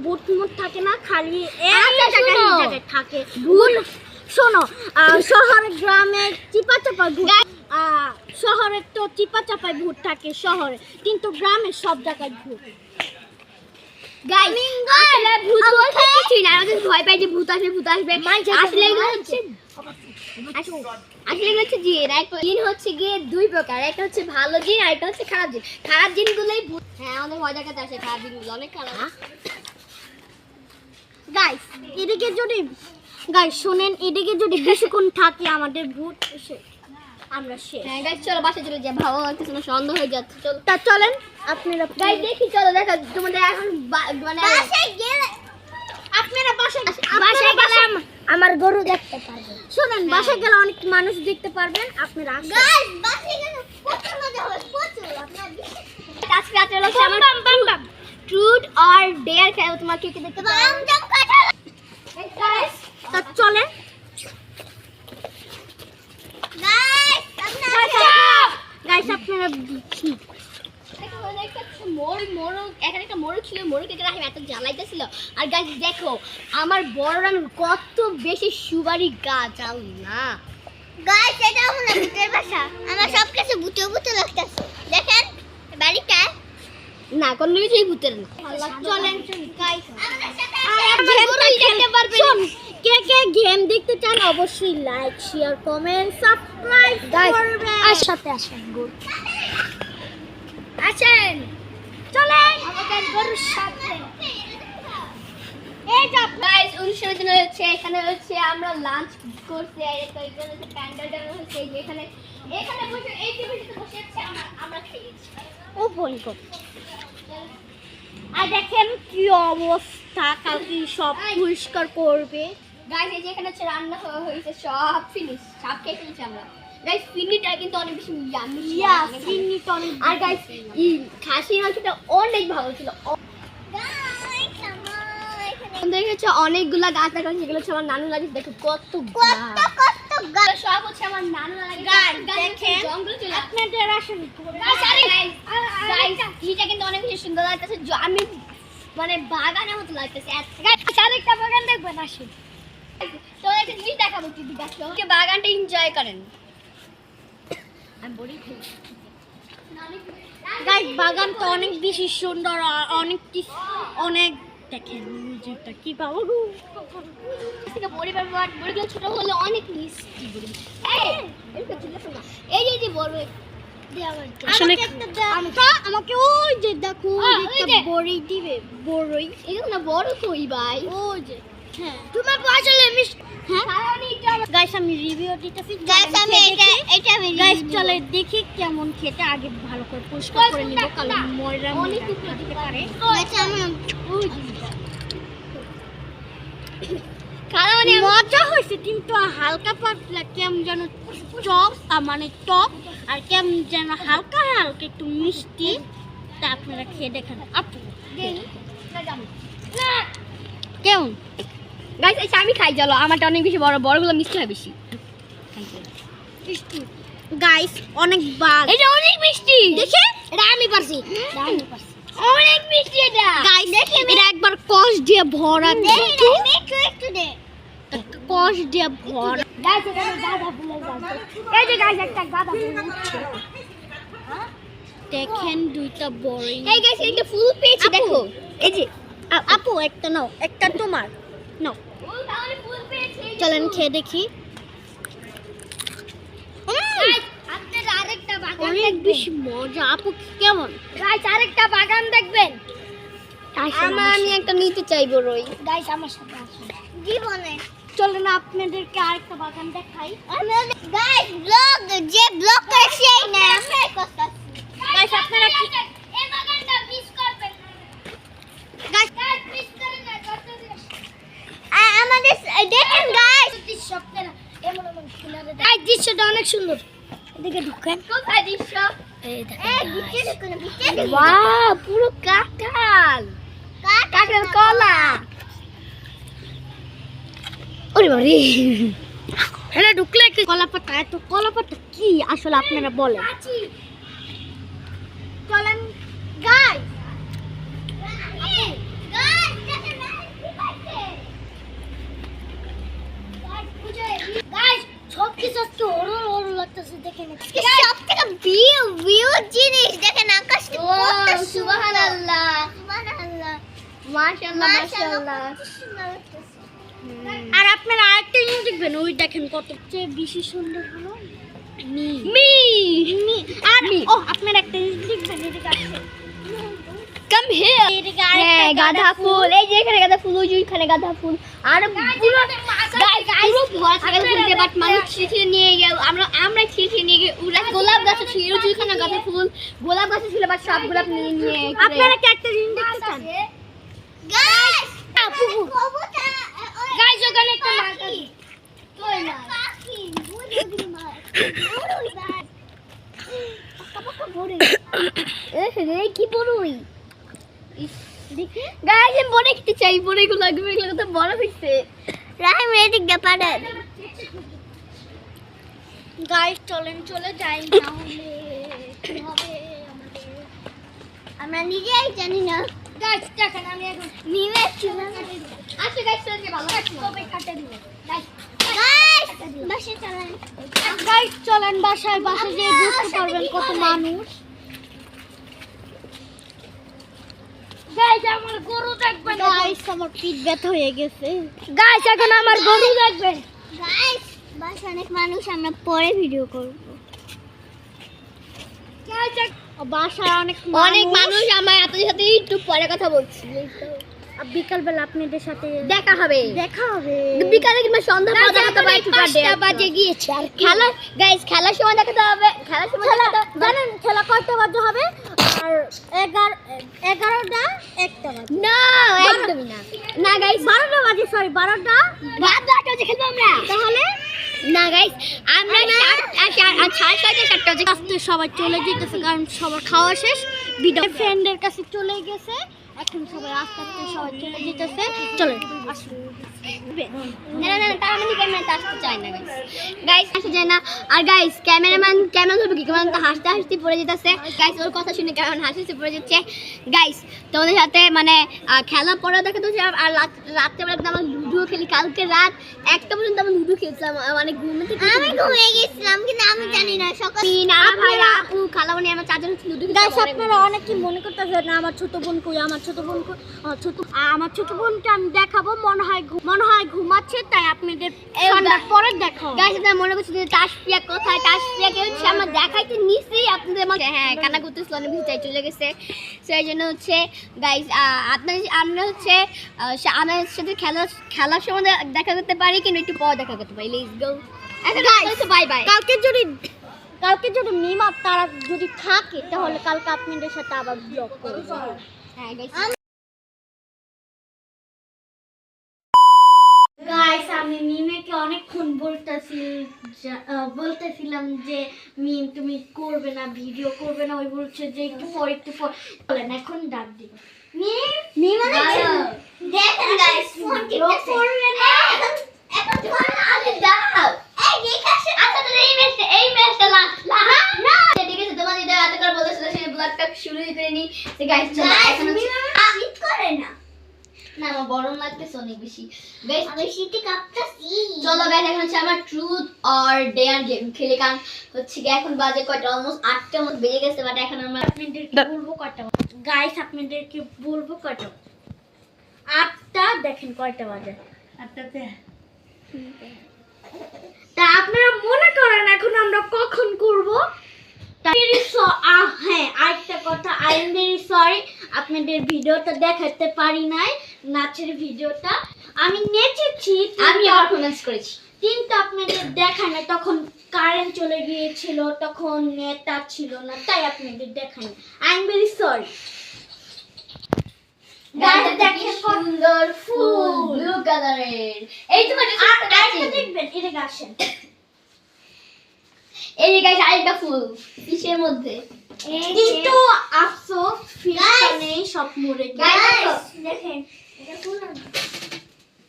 ভূত মুত থাকে না, খালি এই জায়গায় থাকে ভূত। শোনো শহরে গ্রামে চিপা চাপা ভূত, শহরে তো চিপা চাপায় ভূত থাকে শহরে, কিন্তু গ্রামে সব জায়গায় ভূত। গাইস আসলে ভূত বলতে কিছুই না, আমাদের ভয় পাই যে ভূত আসবে। আসলে এগুলো হচ্ছে জিন। জিন হচ্ছে গিয়ে 2 প্রকার, একটা হচ্ছে ভালো জিন আর একটা হচ্ছে খারাপ জিন। খারাপ জিনগুলোই ভূত। হ্যাঁ, আমাদের ভয় দেখাতে আসে খারাপ জিনগুলো, অনেক খারাপ। গাইস এদিকে যদি গাইস শুনেন, এদিকে যদি বেশিক্ষণ থাকে আমাদের ভূত এসে আমরা শেষ। হ্যাঁ গাইস চলো বাসায় চলে যাই, ভালো লাগতেছে না, সন্ধ্যা হয়ে যাচ্ছে। চলো তা চলেন আপনারা গাইস দেখি, চলো দেখো তোমাদের এখন মানে বাসায় গেলে আপনারা বাসায় গেলে আমার গরু দেখতে পারবে। শুনেন, বাসায় গেলে অনেক মানুষ দেখতে পারবেন, আপনারা গাইস বাসায় গেলে প্রচুর মজা হবে, প্রচুর। আপনারা আজকে রাতে হচ্ছে আমার ট্রুথ অর ডেয়ার খেলা, তোমার কে কে দেখতে পারবে। গাইস তা চলেন গাইস আপনারা এখানে একটা মোড়ক ছিল, মোড়কে রাহিম এত জ্বালাইতেছিল। আর গাইস দেখো আমার বড় রানুর কত বেশি সুপারি গাছ, আল্লাহ। গাইস এটা হলো ভূতের বাসা, আমার সবকিছু ভূতে ভূতে লাগতেছে। দেখেন বাড়িটা না কোনো কিছুই ভূতের না। চলেন গাইস শোন, কে কে গেম দেখতে চান অবশ্যই লাইক শেয়ার কমেন্ট সাবস্ক্রাইব করবেন আর সাথে আসেন আসেন চলেন আমাদের গরুর সাথে। এই যা গাইস অনুষ্ঠানের জন্য হচ্ছে এখানে হচ্ছে আমরা লাঞ্চ করছি, আর এখানে হচ্ছে প্যান্ডেল টানো হচ্ছে, এই যে এখানে বসে এই টেবিলটাতে বসে আছে আমরা খেয়েছি। ও ফোন কর আর দেখেন কি অবস্থা, কালকে সব পরিষ্কার করবে। গাইস এই যে এখানে হচ্ছে রান্না হয়েছে, সব ফিনিশ, সব খেয়ে ফেলেছি আমরা। গাইস ফিনিটা কিন্তু অনেক বেশি ইয়ামি ইয়া চিনি তো অনেক আর গাইস এই খাসির মাংসটা অনেক ভালো ছিল। দেখেছো অনেকগুলা গাছ দেখা যাচ্ছে, সেগুলো হচ্ছে আমার নানু লাগে। দেখো কত গাছ, সব হচ্ছে আমার নানু লাগে। দেখেন জঙ্গল চলে আপনাদের আসেন এইটা কিন্তু অনেক বেশি সুন্দর লাগতেছে, আমি মানে বাগানের মতো লাগতেছে। আরেকটা বাগান দেখবেন আসেন। তো একটা জিনিস দেখাবো, টিভি দেখো, বাগানটা এনজয় করেন। আমি বড়ি খেয়েছি গাইস বাগানটা অনেক বেশি সুন্দর আর অনেক দেখেন যেটা কি পাবো থেকে বড়ি পাবো, আর বড়িগুলো ছোট হলে অনেক মিষ্টি বড়ি। এই যে বড় আসলে আমাকে ওই যে দেখো ওই যে। বড়ি দিবে বড়ই এগুলো না বড় কই ভাই। ওই যে হ্যাঁ তোমার আসলে গাইস আমি রিভিউ দিতেছি গাইস চলে দেখি কেমন খেতে, আগে ভালো করে পরিষ্কার করে নিব কারণ ময়লা অনেক ময়লা দিতে পারে। কারণ মজা হয়েছে কিন্তু হালকা পাতলা কেমন যেন চপ মানে টক আর কেমন যেন হালকা হালকা একটু মিষ্টি। তা আপনারা খেয়ে দেখেন আপু কেমন গাইস আচ্ছা আমি খাই, চলো আমারটা অনেক বেশি বড়, বড়গুলো মিষ্টি হয় বেশি। গাইস অনেক বাগ এটা অনেক মিষ্টি, দেখে এটা আমি পারছি, অনেক মিষ্টি এটা। গাইস এটা একবার কষ দিয়ে ভরা একটু দে কষ দিয়ে ভরা। গাইস এটা গাঁদা ফুলের গাছ, এই যে গাইস একটা গাঁদা ফুল উঠছে। দেখেন দুইটা বড়। এই গাইস একটা ফুল পেয়েছি, আপু। দেখো এই যে আপু একটা নাও, একটা তোমার নাও। ফুল তাহলে ফুল পেয়েছি। চলেন খেয়ে দেখি। গাইস আপনারা আরেকটা বাগান অনেক দেখবেন, বেশি মজা। আপু কেমন গাইস আরেকটা বাগান দেখবেন। আমি একটা নিতে চাইবো রই। গাইস আমার সাথে আসুন জীবনে চলেন আপনাদেরকে আরেকটা বাগান দেখাই। গাইস ব্লগ যে ব্লগ করে সেই না আমরা করতেছি। গাইস আপনারা কি এই বাগানটা মিস করবেন না গাইস গাইস মিস করেন না, করতেছি। আমাদের দেখেন গাইস দৃশ্যটা এমন কিনারে গাইস দৃশ্যটা অনেক সুন্দর। এদিকে ঢুকেন। কোথায় দৃশ্য? এই এই বিচে ঢুকুন, বিচে ঢুকুন। ওয়াও পুরো কাঁঠাল, কাঁঠাল কলা। ওরে বাবা রে, এখানে ঢুকলে কি কলাপাতা, এত কলাপাতা কি আসলে আপনারা বলেন। চলেন গাইস, গাইস দেখেন গাইস সব কিছু আজকে হরর হরর লাগতেছে দেখেন। সব থেকে ভিউ জিনিস দেখেন, আকাশটা কত সুবহানাল্লাহ, সুবহানাল্লাহ, মাশাআল্লাহ, মাশাআল্লাহ। আর আপনারা আরেকটা জিনিস দেখবেন, ওই দেখেন কত চেয়ে বেশি সুন্দর হলো মি মি আর ও আপনারা একটা জিনিস দেখবেন, এদিকে আসেন কাম হিয়ার। এদিকে হ্যাঁ আরেকটা গাঁদা ফুল, এই যে এখানে গাঁদা ফুল, ওই যে ওইখানে গাঁদা ফুল। আর পুরো পুরো ভরা থাকে ফুল দিয়ে, বাট মানুষ ছিঁড়ে নিয়ে গেল, আমরা ছিঁড়ে নিয়ে গিয়ে উড়ে। গোলাপ গাছ ছিল, ওইখানে গাঁদা ফুল, গোলাপ গাছ ছিল, বাট সব গোলাপ নিয়ে নিয়ে আপনারা কি একটা জিনিস দেখতে চান? গাইস গাইস ওখানে একটা পাখি। কই না পাখি রে কি বড়ই দেখি গাইস আমি বড় খেতে চাই, বড়গুলো লাগবে, এগুলো তো বড় হইছে। রাহিম রেডি ব্যাপারে গাইস চলেন চলে যাই, না হলে কি হবে আমাদের আমরা নিজেই জানি না। গাইস দেখেন আমি এখন নিমে ছিল আচ্ছা গাইস চলে ভালো আছে কবে কাটে দিব। গাইস বাসে চলেন। গাইস চলেন বাসায়, বাসায় যেয়ে বুঝতে পারবেন কত মানুষ। গাইস আমার গরু দেখবেন গাইস আমার পিঠ ব্যথা হয়ে গেছে গাইস এখন আমার গরু দেখবেন গাইস বাস অনেক মানুষ, আমরা পরে ভিডিও করব। বাসায় অনেক মানুষ, আমার আপনাদের সাথে একটু পরে কথা বলছি। বিকাল বেলা আপনাদের সাথে দেখা হবে বিকালে কিংবা সন্ধ্যা পর দেখাতে হবে। 5টা বাজে গিয়েছে আর খেলা গাইস, খেলার সময় দেখাতে হবে। খেলার সময় জানেন খেলা কয়টা বাজে হবে? আর 11টা 1টা বাজে না, একদমই না। না গাইস 12টা বাজে, সরি 12টা রাত 12টা বাজে খেলবো আমরা। তাহলে না গাইস আমরা 7:30 বাজে আস্তে সবাই চলে যেতেছে, কারণ সবার খাওয়া শেষ, ভিডিও ফ্রেন্ডের কাছে চলে গেছে। এখন সবাই আস্তে আস্তে সবাই চলে যেতেছে। চলে আসুন। না তার মানে ক্যামেরাতে আসতে চায় না গাইস আসতে চায় না। আর গাইস ক্যামেরাম্যান ধরবে কি? ক্যামেরাম্যান তো হাসতে পড়ে যেতেছে গাইস। ওর কথা শুনে কেমন হাসতে পড়ে যাচ্ছে গাইস। তোমাদের সাথে মানে খেলা পরে দেখা তো। আর রাত্রেবেলা কিন্তু আমরা লুডো খেলি। কালকে রাত 1টা পর্যন্ত আমরা লুডো খেলছিলাম, মানে ঘুমিয়ে গেছিলাম, কিন্তু আমি জানি না সকালে না ভাই আপু খালামণি আমরা 4 জন লুডো গাইস খেলছিলাম। আপনারা অনেকে মনে করতেছেন না আমার ছোট বোন কই, আমার ছোট বোনকে আমি দেখাবো। মনে হয় ঘুমাচ্ছে, তাই আপনাদের সন্ধ্যার পরে দেখাবো। গাইস আপনারা মনে করছেন যে তাসপিয়া কোথায়? তাসপিয়াকে হচ্ছে আমরা দেখাইতে নিছি আপনাদের মাঝে। হ্যাঁ কান্না করতেছিল, অনেক বেশি চাই চলে গেছে। সেই জন্য হচ্ছে গাইস আমরা হচ্ছে আমাদের সাথে খেলার সময় দেখা করতে পারি, কিন্তু একটু পর দেখা করতে পারি। Let's go. এখন গাইস বাই বাই। কালকে যদি মিমা তারা যদি থাকে, তাহলে কালকে আপনাদের সাথে আবার ব্লগ করব। হ্যাঁ গাইস গাইস আমি মিমেকে অনেকক্ষণ বলতেছিলাম যে মিম তুমি করবে না, ভিডিও করবে না। ওই বলছে যে একটু পর বলেন, এখন ডাক দিব। মিম দেখেন গাইস ফোন করবে না। এখন তোমার আগে দাও। এই দেখাছে আচ্ছা তো এই ম্যাচটা লাস্ট না ঠিক আছে। তোমাদের যা এত করে বলেছিল সেই ব্লগটা শুরু করে নি। তো গাইস চলো এখন শীত করে না আমার গরম লাগতেছে অনেক বেশি গাইস। আমি শীতে কাঁপতেছি। চলো গাইস এখন হচ্ছে আমার ট্রুথ অর ডেয়ার গেম খেলি। কারণ হচ্ছে কি এখন বাজে কয়টা? অলমোস্ট 8টা মতো বেজে গেছে। বাট এখন আমরা আপনাদেরকে বলবো কয়টা গাইস, আপনাদেরকে বলবো কয়টা 8টা। দেখেন কয়টা বাজে 8টাতে। তা আপনারা মনে করেন এখন আমরা কখন করব? হ্যাঁ আরেকটা কথা, আই এম ভেরি সরি আপনাদের ভিডিওটা দেখাতে পারি নাই, নাচের ভিডিওটা। আমি নেচেছি, আমি পারফরম্যান্স করেছি, কিন্তু আপনাদের দেখায় না। তখন কারেন্ট চলে গিয়েছিল, তখন নেট ছিল না, তাই আপনাদের দেখায় না। I am very sorry. Guys দেখেন সুন্দর ফুল ব্লু কালারের। এই তোমার আরেকটা দেখবেন, এদিকে আসেন। এই যে গাইস আরেকটা ফুল কিসের মধ্যে? কিন্তু আফসোস ফিশটা নেই, সব মরে গেছে। গাইস দেখেন এটা ফুল না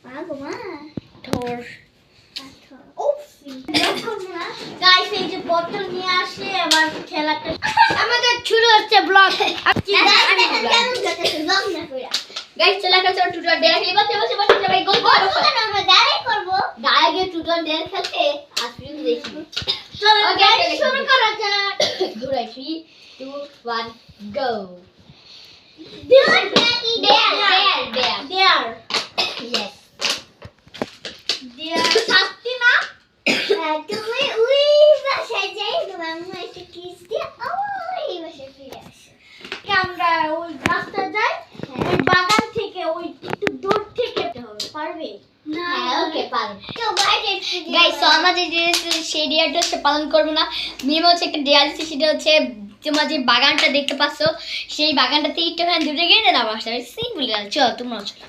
পাগো মা ধর। উফ দেখো না গাইস এই যে বোতল নিয়ে আসে, এবার খেলাটা আমাদের শুরু হচ্ছে ব্লগ। আমি কেমন করতেছি ব্লগ না কইরা গাইস চলো একটা ছোট টুটোরিয়াল ডেয়ার খেলি। বসে সবাই গোল করব না, আমরা ডাইরেক্ট করব। ডাইরেক্ট টুটোরিয়াল ডেয়ার খেলতে আসলে দেখি। চলো Okay, গাইস okay, শুরু করা যাক। Alright, 3, 2, 1, go. Dare. Yes. Dare শাস্তি না। তুমি ওই বাসায় যাই, তোমার আম্মু একটা কিস দিয়ে ওই বাসায় ফিরে আসো। আমরা ওই রাস্তা যাই, ওই বাগান থেকে ওই একটু দূর থেকে যেতে হবে। পারবে? হ্যাঁ, ওকে পারো। গাইস, সো আমরা যে সেই ডেয়ারটা হচ্ছে পালন করবো না। মিম হচ্ছে একটা ডেয়ার দিচ্ছে, সেটা হচ্ছে তোমরা যে বাগানটা দেখতে পাচ্ছ সেই বাগানটাতে একটুখানি দূরে গিয়ে দেন আমার সাথে। সিম্পল চলো তোমরা চলো।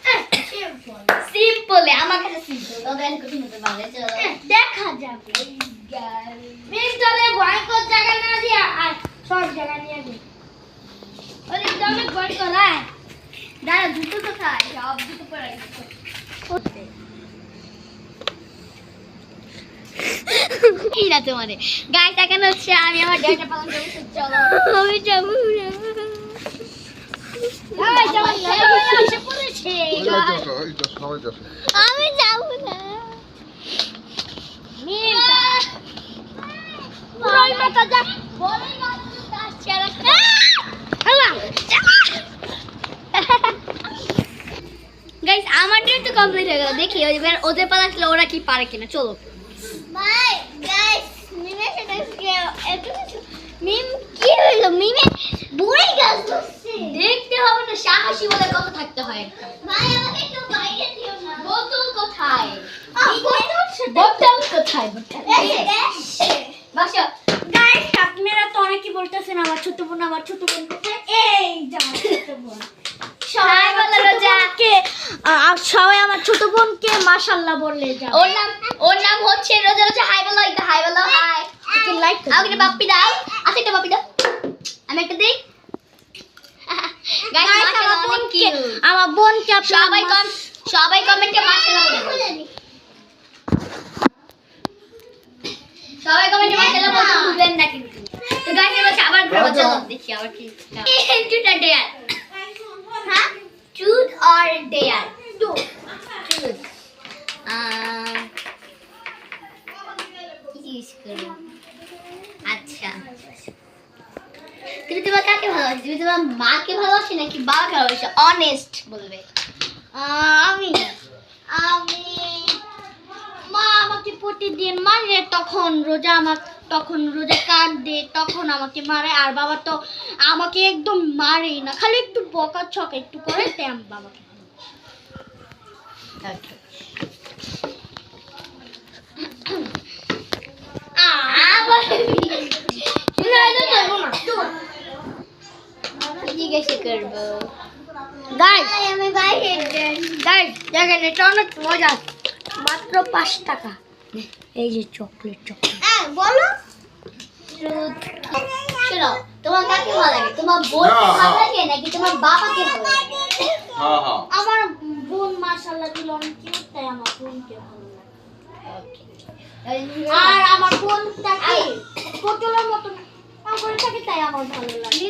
সিম্পল আমার কাছে সিম্পল, তোদের কঠিন হতে পারে। চলো দেখা যাবে। মিস্টারে ভয়ঙ্কর জায়গা না দিয়া আর সব জায়গা নিয়ে যাবে। ওরে তুমি ভয় করায় দাঁড়া, জুতো কোথায়? সব জুতো পরে গেছে। এই না তোমারে গাইস, এখন হচ্ছে আমি আমার ডেয়ারটা পালন করবো। চলো আমি যাবো না। আমি যাবো না। বড়ই মাথা যা, বড়ই মাথা আসছে আর গাইস আমার ড্রেস তো কমপ্লিট হয়ে গেল, দেখি এবার ওদের পালা আসলে ওরা কি পারে কিনা। চলো ভাই গাইস মিমের সাথে মিম কি হইলো, মিমে বুড়ি গাছ ধরছে, দেখতে হবে না, সাহসী বলে কথা থাকতে হয় একটা। ভাই আমাকে একটু বাইরে দিও না। বোতল কোথায়? বোতল কোথায়? বাসা গাইস আপনারা তো অনেকেই বলতেছেন আমার ছোট বোন কোথায়? এই যা আমার ছোট বোন। হাই বলো রোজা। সবাই আমার ছোট বোনকে মাশাআল্লাহ বললে যাও। ওর নাম হচ্ছে রোজা। রোজা হাই বলো, একটা হাই বলো, হাই। ওকে লাইক করো। আমাকে একটা বাপ্পি দাও, আচ্ছা একটা বাপ্পি দাও, আমি একটা দেই। গাইস মাশাআল্লাহ অনেক কিউট। আমার বোনকে আপনারা সবাই কমেন্টে মাশাআল্লাহ বলে। সবাই কমেন্টে মাশাআল্লাহ বলতে ভুলবেন না কিন্তু। তো গাইস এবার আবার ঘুরবো, চলো দেখি আবার কি। Truth or dare? হ্যাঁ, ট্রুথ অর ডেয়ার? ট্রুথ। আচ্ছা, তুমি তোমার কাকে ভালোবাসো? তুমি তোমার মাকে ভালোবাসো নাকি বাবাকে ভালোবাসো? অনেস্ট বলবে। আমি মা আমাকে প্রতিদিন মারে, তখন রোজা কাঁদে, তখন আমাকে মারে। আর বাবা তো আমাকে একদম মারেই না, খালি একটু বকা ছকা একটু করে, তাই আমি বাবাকে জিজ্ঞাসা করবো। গাইস আমি বাইরে দেখেন এটা অনেক মজা, মাত্র 5 টাকা। এই যে চকলেট বলো। শোনো, তোমার কাকে ভালো লাগে? তোমার বোনকে ভালো লাগে নাকি তোমার বাবাকে ভালো লাগে? হ্যাঁ হ্যাঁ আমার বোন মাশাআল্লাহ দিল অনেক কিউট, তাই আমার বোনকে ভালো লাগে। আর আমার বোনটাকে পটলের মতন করে থাকে, তাই আমার ভালো লাগে।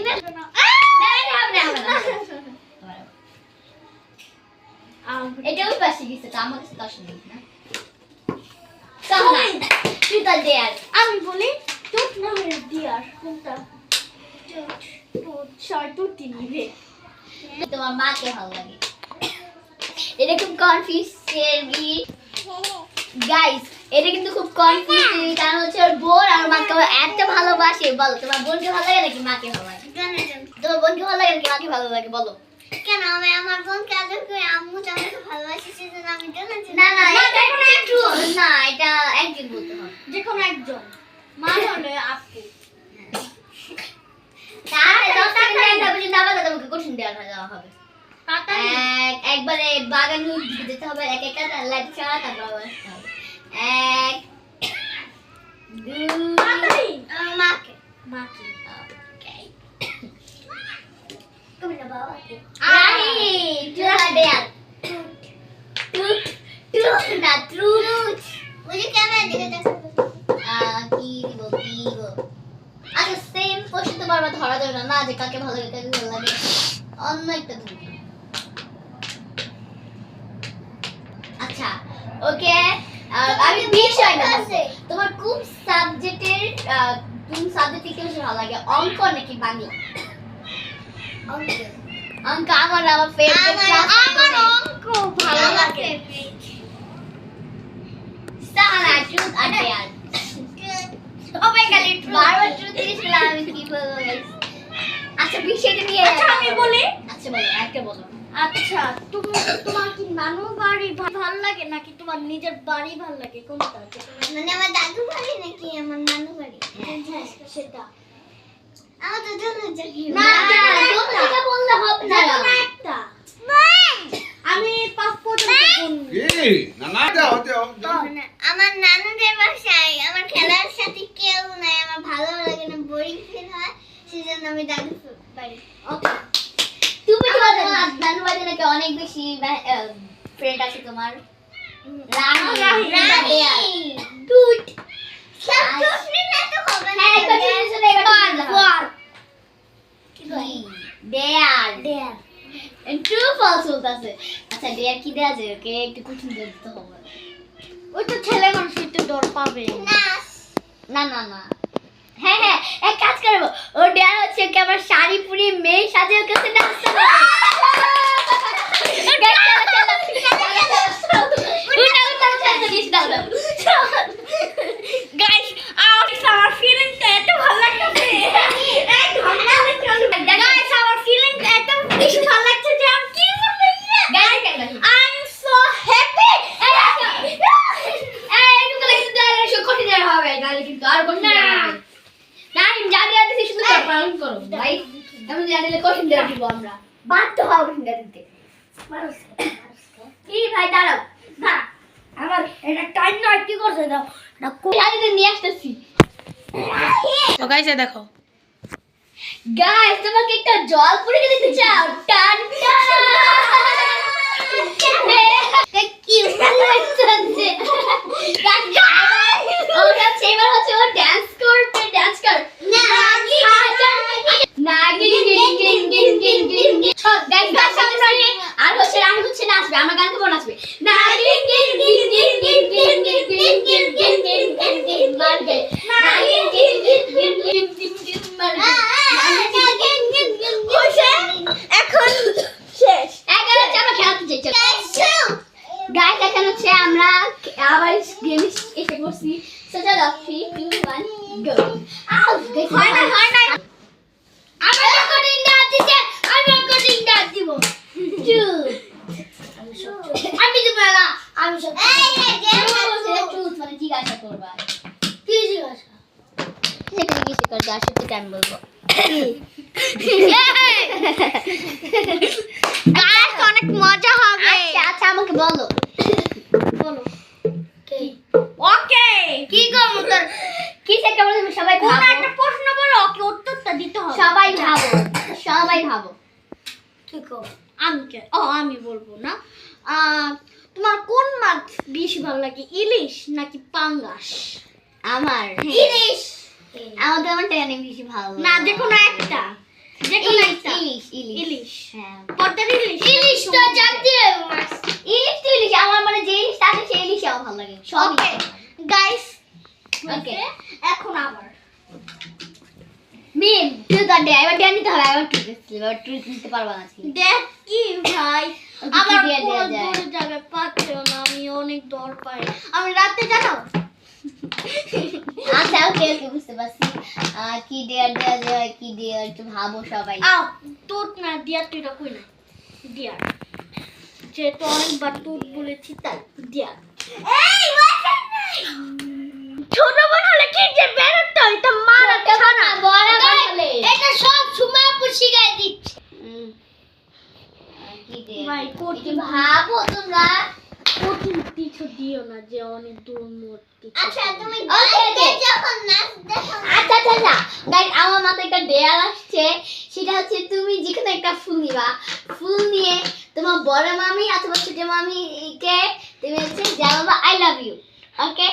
এটাও পাশে গেছে, তো আমার কাছে দশ মিনিট না। Someone, truth or dare? আমি বলি টুট না হলে ডিয়ার, কোনটা? টুটি নিবে। তোমার মাকে ভালো লাগে। এটা খুব কনফিউজ গাইস, এটা কিন্তু খুব কনফিউজ, কারণ হচ্ছে ওর বোন আর মাকে এত ভালোবাসে। বলো তোমার বোনকে ভালো লাগে নাকি মাকে ভালো লাগে? তোমার বোনকে ভালো লাগে নাকি মাকে ভালো লাগে? বলো। কেন আমি আমার বোনকে আদর করি, আম্মু আমাকে ভালোবাসে, সেজন্য আমি না না এটা একটু না, এটা একজন বলতে হবে, যে কোনো একজন। মা হলে আপু। তাহলে 10 সেকেন্ড টাইম হবে, যদি আবার তোমাকে কোশ্চেন দেওয়া হবে। একবারে বাগান যেতে হবে, এক একটা লাইট ছাড়া তারপর আসতে হবে। 1 2 মাকে মাকে। তুমি না বাবাকে। Right, truth or dare? Truth না, ট্রুথ। বুঝি ক্যামেরা দিকে দেখো। কি দিব? আচ্ছা সেম কোশ্চেন তো বারবার ধরা যাবে না, যে কাকে ভালো লাগে কাকে ভালো লাগে, অন্য একটা তুমি। আচ্ছা ওকে, আমি বিষয় না বলবো। তোমার কোন সাবজেক্টের কোন সাবজেক্টে কি বেশি ভালো লাগে, অঙ্ক নাকি বাংলা? অঙ্ক আমার ফেভারিট ক্লাস। আমার অঙ্ক ভালো লাগে। Sahana, truth or dare? সবাই খালি বারবার ট্রুথ দিছিল, আমি কি বলবো guys? আচ্ছা বিষয়টা নিয়ে আমি বলি। আচ্ছা বলো, একটা বলো। আচ্ছা তোমার কি নানু বাড়ি ভালো লাগে নাকি তোমার নিজের বাড়ি ভালো লাগে, কোনটা? মানে আমার দাদু বাড়ি নাকি আমার নানু বাড়ি? সেটা আমার তো দুটো জায়গা। না, দুটো জায়গা বললে হবে না। যেকোনো একটা। আমি 5 পর্যন্ত গুনবো। এই না না যাও যাও আমার নানুদের বাসায় আমার খেলার সাথে কেউ নাই, আমার ভালো লাগে না, বোরিং ফিল হয়, সেজন্য আমি দাদু বাড়ি। ওকে, তুমি তোমার নানু বাড়ি নাকি অনেক বেশি ফ্রেন্ড আছে তোমার? রানী টুট সব টুট না তো হবে না। একটা জিনিস না, এটা ফর ডেয়ার ট্রু ফলস বলতাছে। আচ্ছা ডেয়ার কি দেয়া যায়? ওকে একটু কঠিন দিতে হবে। ওই তো ছেলে মানুষ একটু ডর পাবে। না না না, হ্যাঁ হ্যাঁ এক কাজ করবো, ও ডেয়ার হচ্ছে ওকে আমার শাড়ি পরিয়ে মেয়ে সাজে ওকে ডান্স করবে। I'm so happy. এইটুকু লাগছে তাহলে সব কঠিন হবে তাহলে কিন্তু আর কঠিন হবে না আমি জানি আর দিছি শুধু পালন করো ভাই আমি জানিলে কঠিন দেব দিব আমরা বাধ্য হব কঠিন দিতে কি ভাই দাঁড়াও না আমার এটা টাইম নয় কি করছে দাও এটা কোথায় নিয়ে আসতেছি তো গাইস দেখো গাইস তোমাকে একটা জল পুরি দিতে চাও টান কি হচ্ছে ওটা সেবার হচ্ছে ও ডান্স করবে ডান্স কর নাগি গিং গিং গিং গিং গিং গিং গাইস গাইস সামনে আর হচ্ছে রানি হচ্ছে নাচবে আমার গান কেমন নাচবে নাগি গিং গিং গিং গিং গিং গিং গিং গিং গিং গিং গিং গিং মারবে নাগি গিং গিং গিং গিং গিং গিং মারবে এখন শেষ এখন হচ্ছে আমরা খেলতে চাই গাইস এখন হচ্ছে আমরা আবার গেম এসে করছি সো চলো 3 2 1 গো আউ গাইস হয় না আমরা রেকর্ডিং ডাক দিতে আমরা রেকর্ডিং ডাক দিব 2 আমি দিব না আমি সব এই গেম করতে ট্রুথ মানে জিজ্ঞাসা করবা কি জিজ্ঞাসা সেখানে কিছু কর যা সত্যি টাইম বলবো গাইস অনেক মজা হবে আচ্ছা আচ্ছা আমাকে বলো ওকে কি গো মুতর কি সেটা বলে তুমি সবাই কোন ভাবো একটা প্রশ্ন বলো ওকে উত্তরটা দিতে হবে সবাই ভাবো কি কো আমি বলবো না তোমার কোন মাছ বেশি ভালো লাগে ইলিশ নাকি পাঙ্গাস আমার ইলিশ আমাদের আমার টেনে বেশি ভালো না যে কোনো একটা ইলিশ ইলিশ হ্যাঁ পদ্মার ইলিশ ইলিশ তো জাতীয় মাছ ইলিশ আমার মানে যে ইলিশ থাকে সেই ইলিশ আমার ভালো লাগে সব ওকে গাইস ওকে এখন আবার মিম তুই তো দে এবার দিয়ে নিতে হবে এবার ট্রিট নিতে পারবা না আজকে দেখ কি ভাই ওকে, কি আবার দিয়ে দেয়া কোন যায়? দূর জায়গায় পাচ্ছেও না আমি অনেক দর পাই আমি রাতে জানো আচ্ছা ওকে বুঝতে পারছি কি দেয়ার দেয়া যায় কি দেয়ার একটু ভাবো সবাই আও তোর না দিয়া তুই এটা কই না দিয়া যেহেতু অনেকবার তোর বলেছি তাই দিয়া এই ছোট বোন হলে কি যে বেরোতে এটা মারা ছানা বড় বলে এটা সব সময় পুষি গায় দিচ্ছে কি দেয়ার ভাই একটু কঠিন ভাবো তোমরা কঠিন কিছু দিও না যে অনেক দূর মূর্তি আচ্ছা তুমি যখন নাচ দেখো আচ্ছা গাইস আমার মাথায় একটা দেয়াল আসছে সেটা হচ্ছে তুমি যেখানে একটা ফুল নিবা ফুল নিয়ে তোমার বড় মামি অথবা ছোট মামিকে তুমি হচ্ছে জানাবা I love you okay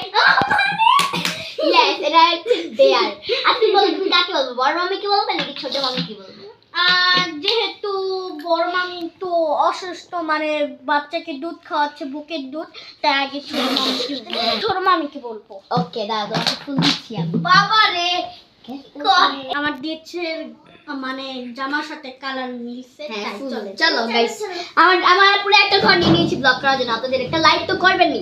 yes এটা হচ্ছে দেয়াল আপনি বলো তুমি কাকে বলবো বড় মামিকে বলবে নাকি ছোট মামিকে বলবো যেহেতু বড় মামি তো অসুস্থ মানে বাচ্চাকে দুধ খাওয়াচ্ছে বুকের দুধ তাই আগে ছোট মামিকে বলবো ওকে দাদা তোমাকে ফুল দিচ্ছি আমি বাবা রে আমার দিচ্ছে মানে জামার সাথে কালার মিলছে হ্যাঁ তাই চলে চলো গাইস আমার পুরো একটা ঘর নিয়ে নিয়েছি ব্লগ করার জন্য আপনাদের একটা লাইক তো করবেন নি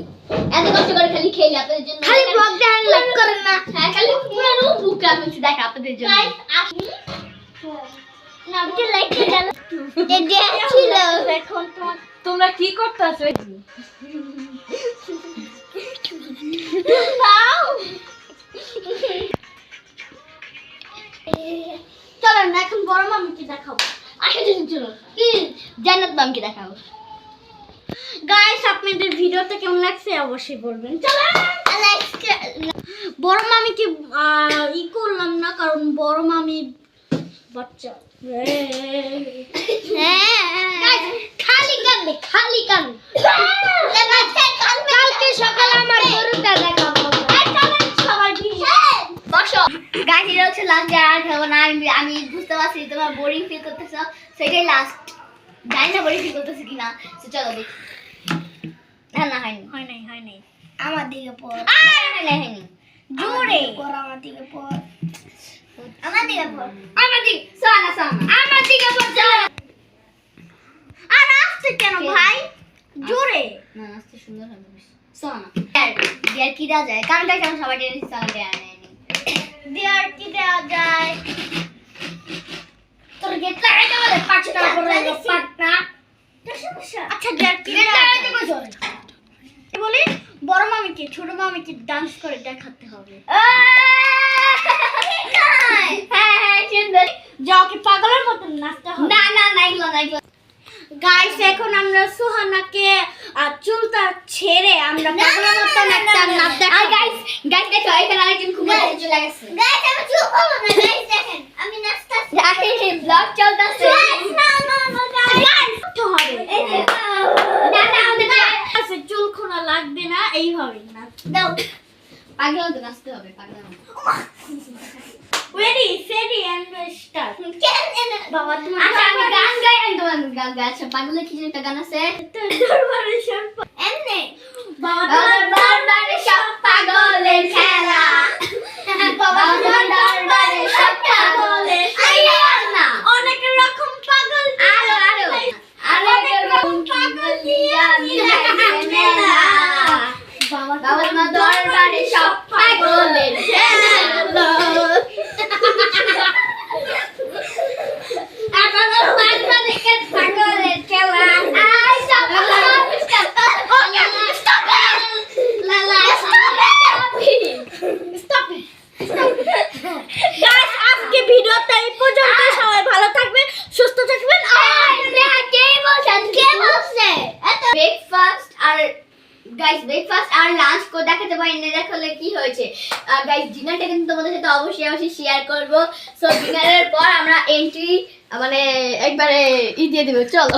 এত কষ্ট করে খালি খেলি আপনাদের জন্য খালি ব্লগ দেন লাইক করেন না হ্যাঁ খালি পুরো বুক আমি কিছু দেখা আপনাদের জন্য গাইস আপনি না আমাকে লাইক দেন যে ছিল এখন তোমার তোমরা কি করতেছো নাও চলো না এখন বড় মামিকে দেখাবো আচ্ছা চলো কি জান্নাত মামকে দেখাবো গাইস আপনাদের ভিডিওটা কেমন লাগছে অবশ্যই বলবেন চলো বড় মামিকে ই করলাম না কারণ বড় মামি বাচ্চা খালি কান্দে কালকে সকালে আমার গরুটা দেখাবো সবাই বসো গাইস এটা হচ্ছে লাস্ট ডে আর খেলবো না আমি বুঝতে পারছি তোমার বোরিং ফিল করতেছো সেটাই লাস্ট জানি না বোরিং ফিল করতেছি কিনা তো চলো দেখি না হয়নি হয় নাই আমার দিকে পড় হয়নি জোরে আমার দিকে পড় আমার দিকে সোনা আমার দিকে পড় চলো আর আসছে কেন ভাই জোরে না আস্তে সুন্দর হবে সোনা আর কি দেওয়া যায় কারণ গাইস আমরা সবাই টেনিস সোনা দেয়া নেয়নি দেয়ার কি দেওয়া যায় তোর গেট লাগাইতে বলে 5 টাকা করে পাট না আচ্ছা বলি বড় মামিকে ছোট মামিকে ডান্স করে দেখাতে হবে। হ্যাঁ সুন্দর। যাও কি পাগলের মতো নাচতে হবে। না এগুলো না এগুলো। গাইস এখন আমরা সুহানাকে চুলটা ছেড়ে আমরা পাগলের মতো একটা নাচ আর দেখাবো। গাইস দেখো এখানে আরেকজন খুব ভালো চলে গেছে। গাইস আমি চুপ করব না গাইস দেখেন আমি নাচতাছি। গাইস ব্লগ চলতেছে। না গাইস তো হবে এই যে না আমাদের আছে চুল খোলা লাগবে না এইভাবে নাচ। দাও পাগল তো নাচতে হবে পাগল। Ready steady and start. বাবা তুমি আচ্ছা আমি গান গাই আমি তোমার গান গাই। আচ্ছা পাগলের কি একটা গান আছে দরবারে সব এমনি বাবা দরবারে সব পাগলের খেলা বাবা দরবারে সব পাগলের খেলা অনেক রকম পাগল আরো অনেক রকম পাগল দিয়া মিলাইছে মেলা বাবা দরবারে সব পাগলের খেলা পাগলের খেলা আই সব গাইস আজকে ভিডিওটা এই পর্যন্ত। সবাই ভালো থাকবেন সুস্থ থাকবেন। ব্রেকফাস্ট আর লাঞ্চ করে দেখাতে পারি না দেখালে কি হয়েছে গাইস ডিনারটা কিন্তু তোমাদের সাথে অবশ্যই শেয়ার করব। সো ডিনারের পর আমরা এন্ট্রি মানে একবারে দিয়ে দেবো চলো।